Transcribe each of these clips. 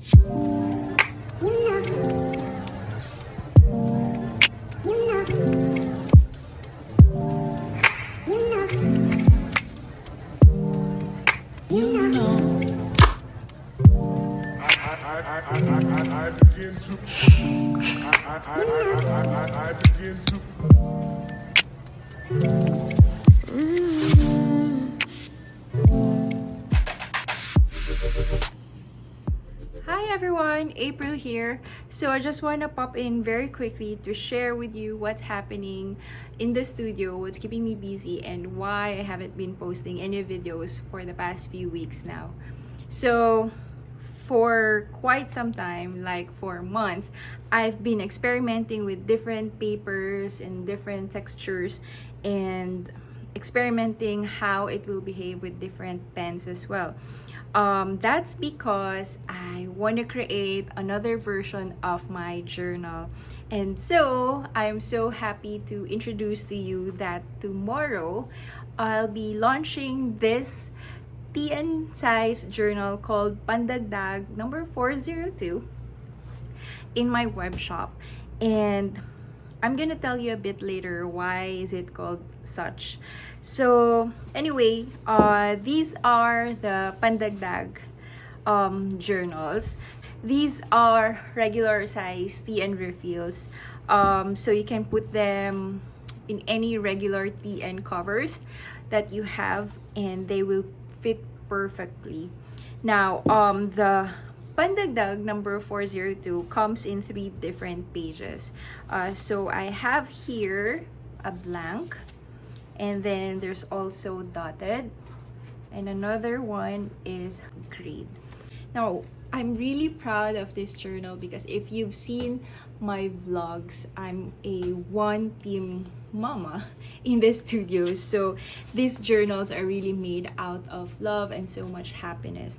I begin to I begin to Hi everyone, April here. So I just want to pop in very quickly to share with you what's happening in the studio, what's keeping me busy, and why I haven't been posting any videos for the past few weeks now. So for quite some time, like for months, I've been experimenting with different papers and different textures and experimenting how it will behave with different pens as well. That's because I want to create another version of my journal. And so I'm so happy to introduce to you that tomorrow I'll be launching this TN size journal called Pandagdag No.402 in my web shop. And I'm gonna tell you a bit later why is it called such. So anyway, these are the Pandagdag journals. These are regular size TN refills. So you can put them in any regular TN covers that you have and they will fit perfectly. Now, the Pandagdag No.402 comes in 3 different pages. So I have here a blank, and then there's also dotted, and another one is grade. Now, I'm really proud of this journal because if you've seen my vlogs, I'm a one team mama in the studio. So these journals are really made out of love and so much happiness.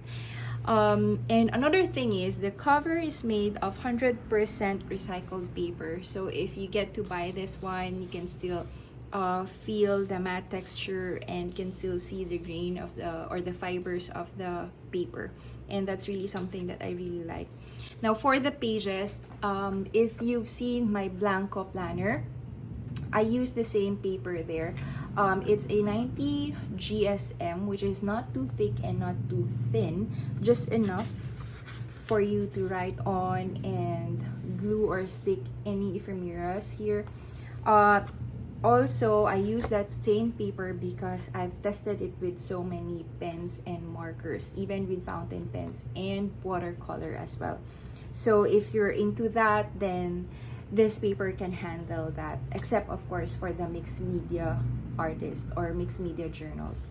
And another thing is the cover is made of 100% recycled paper. So if you get to buy this one, you can still feel the matte texture and can still see the grain of the fibers of the paper, and that's really something that I really like. Now for the pages, if you've seen my blanco planner, I use the same paper there. It's a 90 GSM, which is not too thick and not too thin, just enough for you to write on and glue or stick any ephemeras here. Also, I use that same paper because I've tested it with so many pens and markers, even with fountain pens and watercolor as well. So if you're into that, then this paper can handle that, except of course for the mixed media artist or mixed media journals.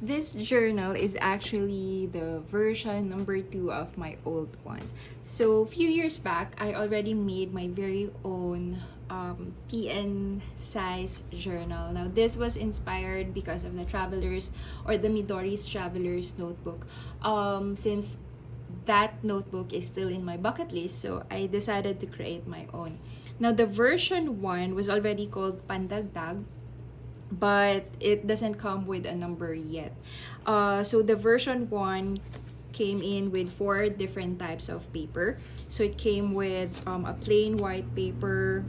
This journal is actually the version #2 of my old one. So a few years back, I already made my very own TN size journal. Now this was inspired because of the Travelers or the Midori's Travelers notebook. Since that notebook is still in my bucket list, so I decided to create my own. Now the version 1 was already called Pandagdag, but it doesn't come with a number yet. So the version 1 came in with 4 different types of paper. So it came with a plain white paper,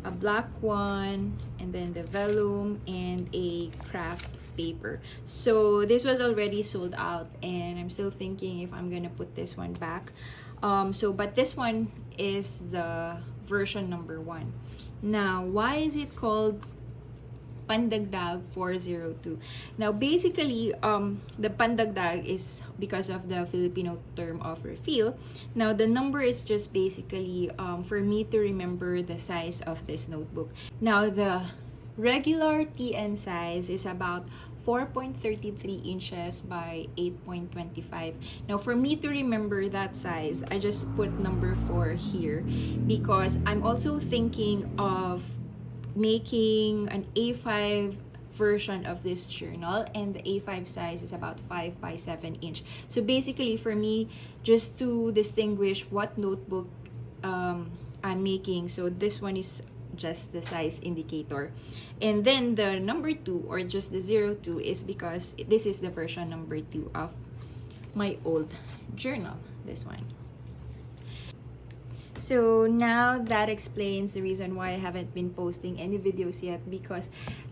a black one, and then the vellum and a craft paper. So this was already sold out, and I'm still thinking if I'm gonna put this one back. But this one is the version #1. Now, why is it called Pandagdag 402? Now basically, the Pandagdag is because of the Filipino term of refill. Now the number is just basically for me to remember the size of this notebook. Now the regular TN size is about 4.33 inches by 8.25. Now for me to remember that size, I just put #4 here because I'm also thinking of making an A5 version of this journal, and the A5 size is about 5 by 7 inch. So basically for me, just to distinguish what notebook I'm making, so this one is just the size indicator, and then the #2 or just the 02 is because this is the version #2 of my old journal. this one. So now that explains the reason why I haven't been posting any videos yet, because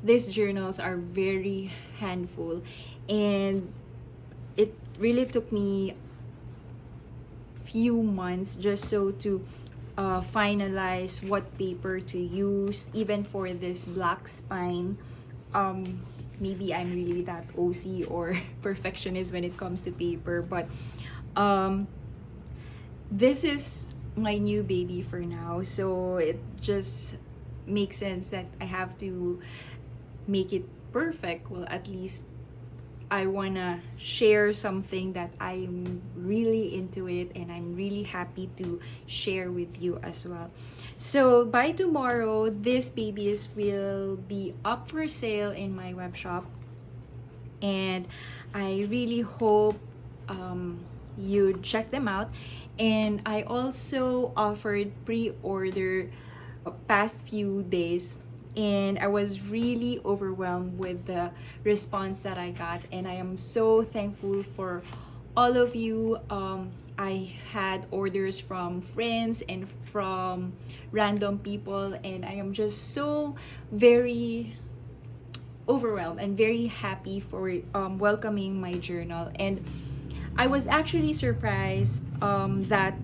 these journals are very handful and it really took me few months just so to finalize what paper to use, even for this black spine. Maybe I'm really that OC or perfectionist when it comes to paper, but this is my new baby for now, so it just makes sense that I have to make it perfect. Well, at least I wanna share something that I'm really into it and I'm really happy to share with you as well. So by tomorrow, these babies will be up for sale in my web shop, and I really hope you check them out. And I also offered pre-order past few days, and I was really overwhelmed with the response that I got, and I am so thankful for all of you. I had orders from friends and from random people, and I am just so very overwhelmed and very happy for welcoming my journal. And I was actually surprised that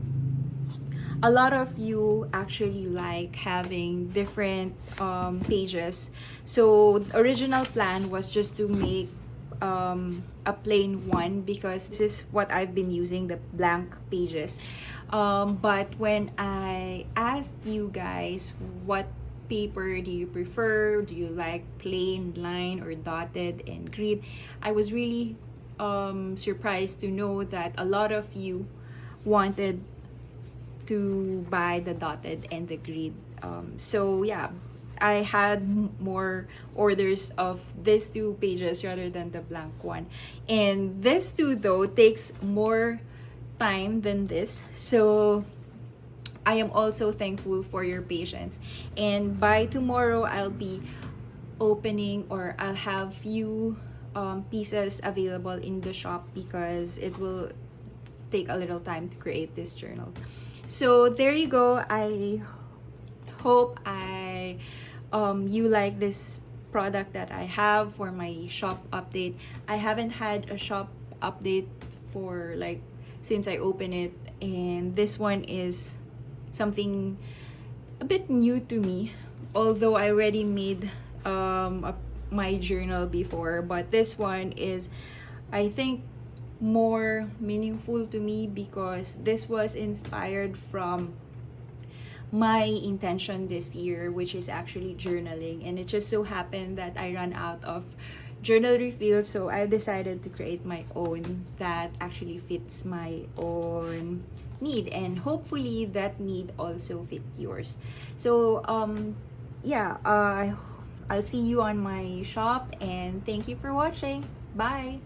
a lot of you actually like having different pages. So the original plan was just to make a plain one, because this is what I've been using, the blank pages. But when I asked you guys what paper do you prefer, do you like plain, line, or dotted and grid, I was really surprised to know that a lot of you wanted to buy the dotted and the grid. So yeah, I had more orders of these two pages rather than the blank one. And this two though takes more time than this, so I am also thankful for your patience. And by tomorrow, I'll be opening, or I'll have few pieces available in the shop, because it will take a little time to create this journal. So there you go. I hope you like this product that I have for my shop update. I haven't had a shop update for like since I opened it, and this one is something a bit new to me, although I already made my journal before. But this one is, I think, more meaningful to me, because this was inspired from my intention this year, which is actually journaling, and it just so happened that I ran out of journal refills, so I decided to create my own that actually fits my own need, and hopefully that need also fit yours. So yeah, I'll see you on my shop, and thank you for watching. Bye.